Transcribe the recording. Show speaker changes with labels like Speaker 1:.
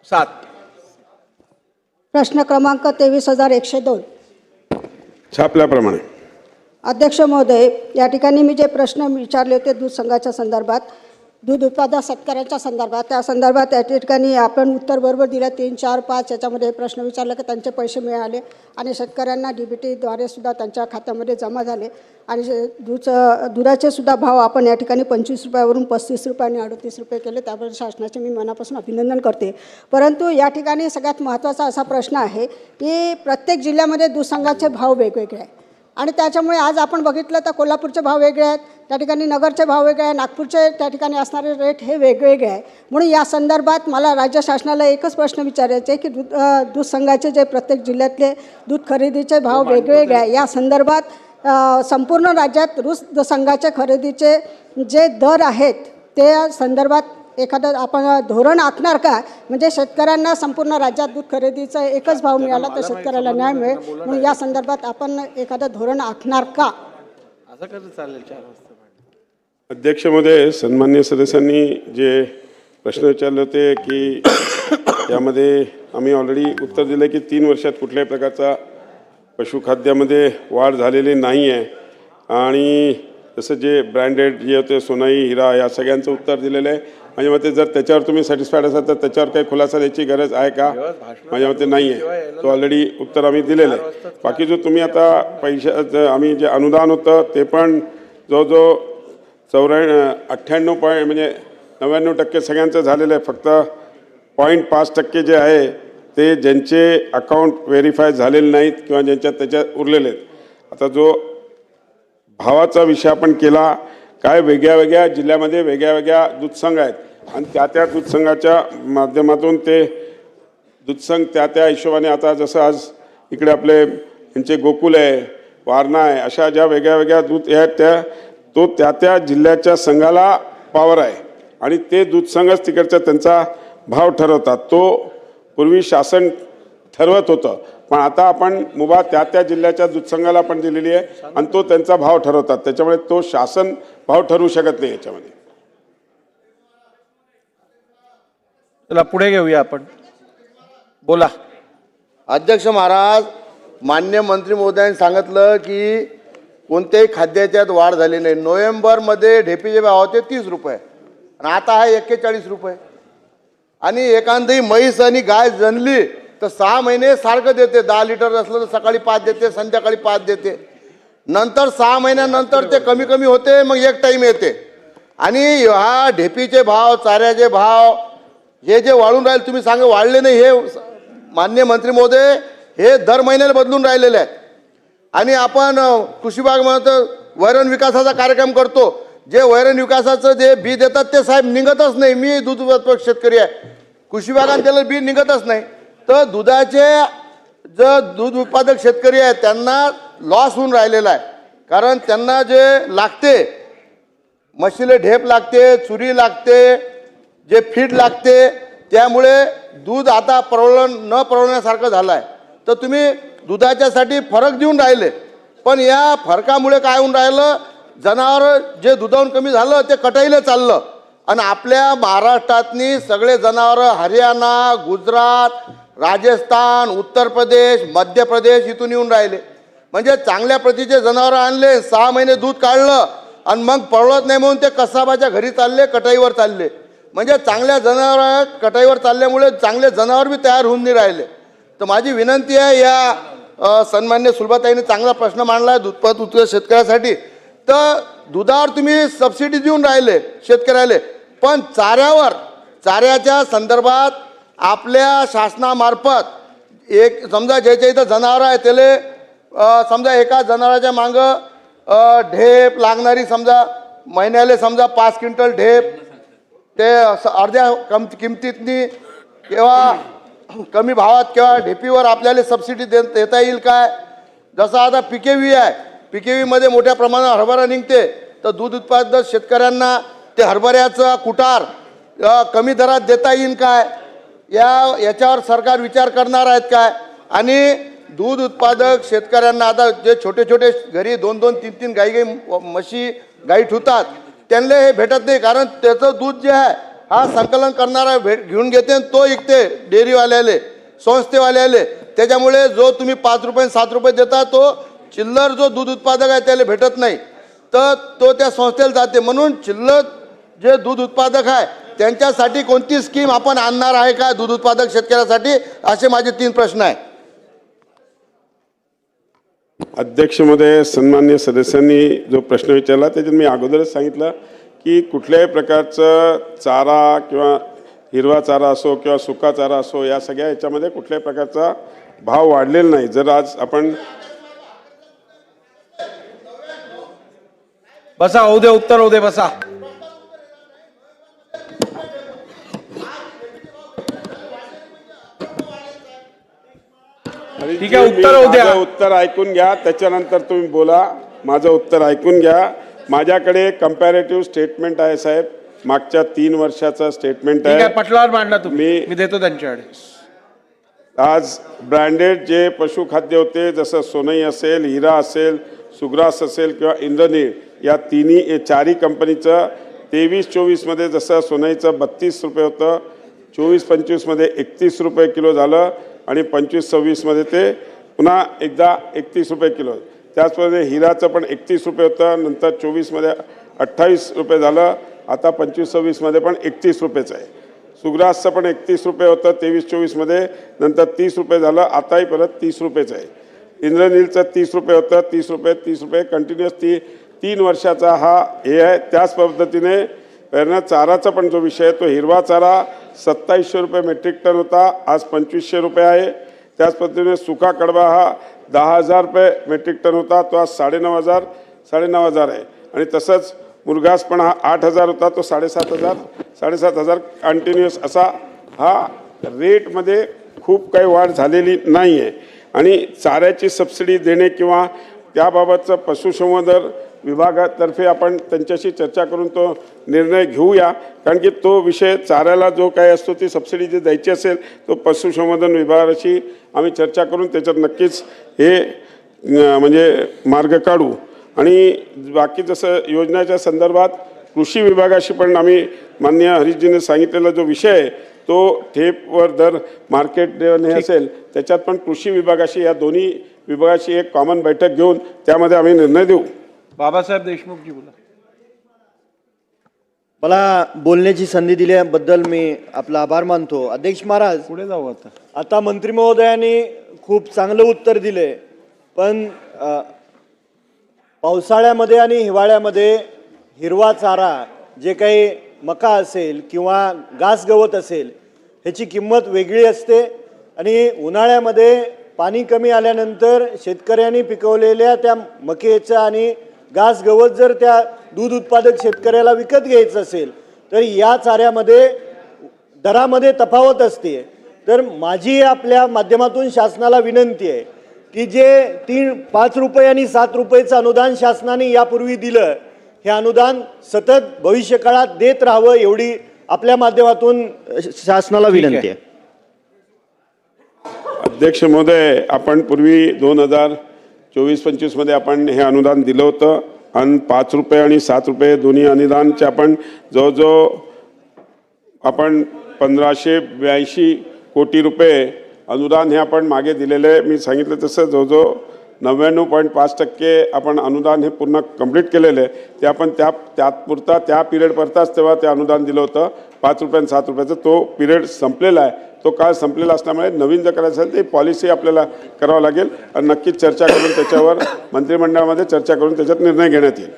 Speaker 1: 7.
Speaker 2: प्रश्न क्रमांक 23,102.
Speaker 3: छापल्याप्रमाणे.
Speaker 2: अध्यक्ष महोदय, या ठिकाणी मी जे प्रश्न विचारले होते दूध संघाच्या संदर्भात, दूध उत्पादक शेतकऱ्यांच्या संदर्भात, त्या संदर्भात या ठिकाणी आपण उत्तर बरोबर दिलं. 3, 4, 5 याच्यामध्ये हे प्रश्न विचारले की त्यांचे पैसे मिळाले आणि शेतकऱ्यांना DBTद्वारे सुद्धा त्यांच्या खात्यामध्ये जमा झाले आणि दुधाचे सुद्धा भाव आपण या ठिकाणी 25 रुपयावरून 35 रुपये आणि 38 रुपये केले. त्याबद्दल शासनाचे मी मनापासून अभिनंदन करते. परंतु या ठिकाणी सगळ्यात महत्त्वाचा असा प्रश्न आहे की प्रत्येक जिल्ह्यामध्ये दूध संघाचे भाव वेगवेगळे आहेत आणि त्याच्यामुळे आज आपण बघितलं तर कोल्हापूरचे भाव वेगळे आहेत, त्या ठिकाणी नगरचे भाव वेगळे आहे, नागपूरचे त्या ठिकाणी असणारे रेट हे वेगवेगळे आहे. म्हणून या संदर्भात मला राज्य शासनाला एकच प्रश्न विचारायचे आहे की दूध संघाचे जे प्रत्येक जिल्ह्यातले दूध खरेदीचे भाव वेगवेगळे आहे, या संदर्भात संपूर्ण राज्यात दूध संघाचे खरेदीचे जे दर आहेत त्या संदर्भात एखादं आपण धोरण आखणार का? म्हणजे शेतकऱ्यांना संपूर्ण राज्यात दूध खरेदीचा एकच भाव मिळाला तर शेतकऱ्याला न्याय मिळेल. म्हणून या संदर्भात आपण एखादं धोरण आखणार का?
Speaker 1: असं कसं चालेल 4 वाजता?
Speaker 3: अध्यक्ष महोदय, सन्मान्य सदस्यांनी जे प्रश्न विचारले होते की यामध्ये आम्ही ऑलरेडी उत्तर दिलं की 3 वर्षात कुठल्याही प्रकारचा पशुखाद्यामध्ये वाढ झालेली नाही आहे आणि जसं जे ब्रँडेड जे होते सोनाई, हिरा या सगळ्यांचं उत्तर दिलेलं आहे. माझ्या मते जर त्याच्यावर तुम्ही सॅटिस्फाईड असाल तर त्याच्यावर काही खुलासा द्यायची गरज आहे का? माझ्या मते नाही आहे. तो ऑलरेडी उत्तर आम्ही दिलेलं आहे. बाकी जो तुम्ही आता पैशाचं आम्ही जे अनुदान होतं ते पण जवळजवळ 98 म्हणजे 99% सगळ्यांचं झालेलं आहे. फक्त 0.5% जे आहे ते ज्यांचे अकाउंट व्हेरीफाय झालेले नाहीत किंवा ज्यांच्यात त्याच्यात उरलेले आहेत. आता जो भावाचा विषय आपण केला, काय वेगळ्या वेगळ्या जिल्ह्यामध्ये वेगळ्या वेगळ्या दूध संघ आहेत आणि त्या दूध संघाच्या माध्यमातून ते दूध संघ त्या हिशोबाने आता जसं आज इकडे आपले यांचे गोकुल आहे, वारणा आहे, अशा ज्या वेगळ्या वेगळ्या दूध आहेत त्या जिल्ह्याच्या संघाला पावर आहे आणि ते दूध संघच तिकडचा त्यांचा भाव ठरवतात. तो पूर्वी शासन ठरवत होतं, पण आता आपण मुभा त्या जिल्ह्याच्या दूध संघाला पण दिलेली आहे आणि तो त्यांचा भाव ठरवतात. त्याच्यामुळे तो शासन भाव ठरवू शकत नाही याच्यामध्ये.
Speaker 1: चला पुढे घेऊया आपण. बोला.
Speaker 4: अध्यक्ष महाराज, मान्य मंत्री महोदयांनी सांगितलं की कोणत्याही खाद्याच्यात वाढ झाली नाही. नोव्हेंबरमध्ये ढेपीचे भाव होते 30 रुपये आणि आता आहे 41 रुपये. आणि एखादी म्हैस आणि गाय जनली तर 6 महिने सारखं देते. 10 लिटर असलं तर सकाळी 5 देते, संध्याकाळी 5 देते. नंतर 6 महिन्यानंतर ते कमी कमी होते, मग एक टाईम येते. आणि हा ढेपीचे भाव, चाऱ्याचे भाव हे जे वाढून राहिले, तुम्ही सांगा वाढले नाही, हे मान्य मंत्री महोदय हे दर महिन्याला बदलून राहिलेले आहेत. आणि आपण कृषी विभाग म्हणतो वैरण विकासाचा कार्यक्रम करतो. जे वैरण विकासाचं जे बी देतात ते साहेब निघतच नाही. मी दूध उत्पादक शेतकरी आहे, कृषी विभागाने त्याला बी निघतच नाही. तर दुधाचे जे दूध उत्पादक शेतकरी आहेत त्यांना लॉस होऊन राहिलेला आहे. कारण त्यांना जे लागते, म्हशीला ढेप लागते, चुरी लागते, जे फीड लागते, त्यामुळे दूध आता न परवडण्यासारखं झालं आहे. तर तुम्ही दुधाच्यासाठी फरक देऊन राहिले, पण या फरकामुळे काय होऊन राहिलं, जनावर जे दुधावून कमी झालं ते कटाईला चाललं. आणि आपल्या महाराष्ट्रातनी सगळे जनावरं हरियाणा, गुजरात, राजस्थान, उत्तर प्रदेश, मध्य प्रदेश इथून येऊन राहिले. म्हणजे चांगल्या प्रतीचे जनावरं आणले, 6 महिने दूध काढलं आणि मग परवडत नाही म्हणून ते कसाबाच्या घरी चालले, कटाईवर चालले. म्हणजे चांगल्या जनावर कटाईवर चालल्यामुळे चांगले जनावर बी तयार होऊन नाही राहिले. तर माझी विनंती आहे, या सन्मान्य सुलभाताईने चांगला प्रश्न मांडला आहे दूध शेतकऱ्यासाठी. तर दुधावर तुम्ही सबसिडी देऊन राहिले शेतकऱ्याला, पण चाऱ्याच्या संदर्भात आपल्या शासनामार्फत एक समजा ज्याच्या इथं जनावर आहे त्याला समजा एका जनावराच्या मागं ढेप लागणारी समजा महिन्याला समजा 5 क्विंटल ढेप ते अर्ध्या किमतीतनी किंवा कमी भावात किंवा ढेपीवर आपल्याला सबसिडी देता येईल काय? जसं आता PKV आहे, PKVमध्ये मोठ्या प्रमाणात हरभरा निघते, तर दूध उत्पादक शेतकऱ्यांना ते हरभऱ्याचा कुटार कमी दरात देता येईल काय? याच्यावर सरकार विचार करणार आहेत काय? आणि दूध उत्पादक शेतकऱ्यांना आता जे छोटे छोटे घरी 2-2, 3-3 गाई म्हशी गाई ठेवतात त्यांना हे भेटत नाही. कारण त्याचं दूध जे आहे हा संकलन करणारा घेऊन घेते आणि तो विकते डेअरीवाल्याले, संस्थेवाल्याले. त्याच्यामुळे जो तुम्ही 5 रुपये 7 रुपये देता तो चिल्लर जो दूध उत्पादक आहे त्याला भेटत नाही, तर तो त्या संस्थेला जाते. म्हणून चिल्लर जे दूध उत्पादक आहे त्यांच्यासाठी कोणती स्कीम आपण आणणार आहे का दूध उत्पादक शेतकऱ्यासाठी, असे माझे 3 प्रश्न आहे.
Speaker 3: अध्यक्ष महोदय, सन्मान्य सदस्यांनी जो प्रश्न विचारला त्याच्यात मी अगोदरच सांगितलं की कुठल्याही प्रकारचं चारा किंवा हिरवा चारा असो किंवा सुका चारा असो, या सगळ्या याच्यामध्ये कुठल्याही प्रकारचा भाव वाढलेला नाही. जर आज आपण
Speaker 1: बसा, होऊ दे, उत्तर होऊ दे, बसा. ठीक आहे, उत्तर होऊ द्या.
Speaker 3: माझं उत्तर ऐकून घ्या, त्याच्यानंतर तुम्ही बोला. माझं उत्तर ऐकून घ्या. माझ्याकडे कंपॅरेटिव्ह स्टेटमेंट आहे साहेब, मागच्या 3 वर्षाचं स्टेटमेंट
Speaker 1: ठीक
Speaker 3: आहे.
Speaker 1: आहे, पटलावर मांडला तुम्ही,
Speaker 3: मी-
Speaker 1: मी देतो त्यांच्याकडे.
Speaker 3: आज ब्रँडेड जे पशुखाद्य होते, जसं सोनई असेल, हिरा असेल, सुग्रास असेल किंवा इंद्रनीळ, या चारही कंपनीचं 23-24 मध्ये जसं सोनईचं 32 रुपये होतं, 24-25 मध्ये 31 रुपये किलो झालं आणि 25-26 मध्ये ते पुन्हा एकदा 31 रुपये किलो. त्याचप्रमाणे हिराचं पण 31 रुपये होतं, नंतर 24 मध्ये 28 रुपये झालं, आता 25-26 मध्ये पण 31 रुपयेच आहे. सुग्रासचं पण 31 रुपये होतं 23-24 मध्ये, नंतर 30 रुपये झालं, आताही परत 30 रुपयेच आहे. इंद्रनीलचं 30 रुपये होतं, 30 रुपये कंटिन्युअस 3 वर्षाचा हा हे आहे. त्याच पद्धतीने चाराचा पण जो विषय आहे तो हिरवा चारा 2700 रुपये मेट्रिक टन होता, आज 2500 रुपये आहे. त्याच पद्धतीने सुका कडबा हा 10,000 रुपये मेट्रिक टन होता, तो आज 9,500 आहे. आणि तसंच मुरघास पण हा 8,000 होता, तो 7,500 कंटिन्युअस असा हा रेटमध्ये खूप काही वाढ झालेली नाही आहे. आणि चाऱ्याची सबसिडी देणे किंवा त्याबाबतचं पशुसंवर्धन विभागातर्फे आपण त्यांच्याशी चर्चा करून तो निर्णय घेऊया, कारण की तो विषय चाऱ्याला जो काही असतो ती सबसिडी जी द्यायची असेल तो पशुसंवर्धन विभागाशी आम्ही चर्चा करून त्याच्यात नक्कीच हे म्हणजे मार्ग काढू. आणि बाकी जसं योजनेच्या संदर्भात कृषी विभागाशी पण आम्ही माननीय हरीशजीने सांगितलेला जो विषय आहे तो ठेपवर दर मार्केट हे असेल, त्याच्यात पण कृषी विभागाशी, या दोन्ही विभागाशी एक कॉमन बैठक घेऊन त्यामध्ये आम्ही निर्णय देऊ.
Speaker 1: बाबासाहेब देशमुखजी बोला.
Speaker 5: मला बोलण्याची संधी दिल्याबद्दल मी आपला आभार मानतो. अध्यक्ष महाराज,
Speaker 1: पुढे जाऊ आता.
Speaker 5: आता मंत्री महोदयांनी खूप चांगलं उत्तर दिले, पण पावसाळ्यामध्ये आणि हिवाळ्यामध्ये हिरवा चारा जे काही मका असेल किंवा घास गवत असेल ह्याची किंमत वेगळी असते. आणि उन्हाळ्यामध्ये पाणी कमी आल्यानंतर शेतकऱ्यांनी पिकवलेल्या त्या मकेचं आणि घास गवत जर त्या दूध उत्पादक शेतकऱ्याला विकत घ्यायचं असेल तर या चाऱ्यामध्ये दरामध्ये तफावत असते. तर माझी आपल्या माध्यमातून शासनाला विनंती आहे की जे 5 रुपये आणि 7 रुपयेचं अनुदान शासनाने यापूर्वी दिलं, हे अनुदान सतत भविष्य काळात देत राहावं, एवढी आपल्या माध्यमातून शासनाला विनंती आहे.
Speaker 3: अध्यक्ष महोदय, आपण पूर्वी 2024-25 मध्ये आपण हे अनुदान दिलं होतं आणि 5 रुपये आणि 7 रुपये दोन्ही अनुदानचे आपण जवळजवळ आपण 1582 कोटी रुपये अनुदान हे आपण मागे दिलेले आहे. मी सांगितलं तसं जवळजवळ 99.5% आपण अनुदान हे पूर्ण कंप्लीट केलेलं आहे. ते आपण त्यापुरता त्या पिरियडपुरताच तेव्हा ते अनुदान दिलं होतं 5 रुपये आणि 7 रुपयाचं. तो पिरियड संपलेला आहे. तो काळ संपलेला असल्यामुळे नवीन जर करायचं असेल ते पॉलिसी आपल्याला करावं लागेल आणि नक्कीच चर्चा करून त्याच्यावर मंत्रिमंडळामध्ये चर्चा करून त्याच्यात निर्णय घेण्यात येईल.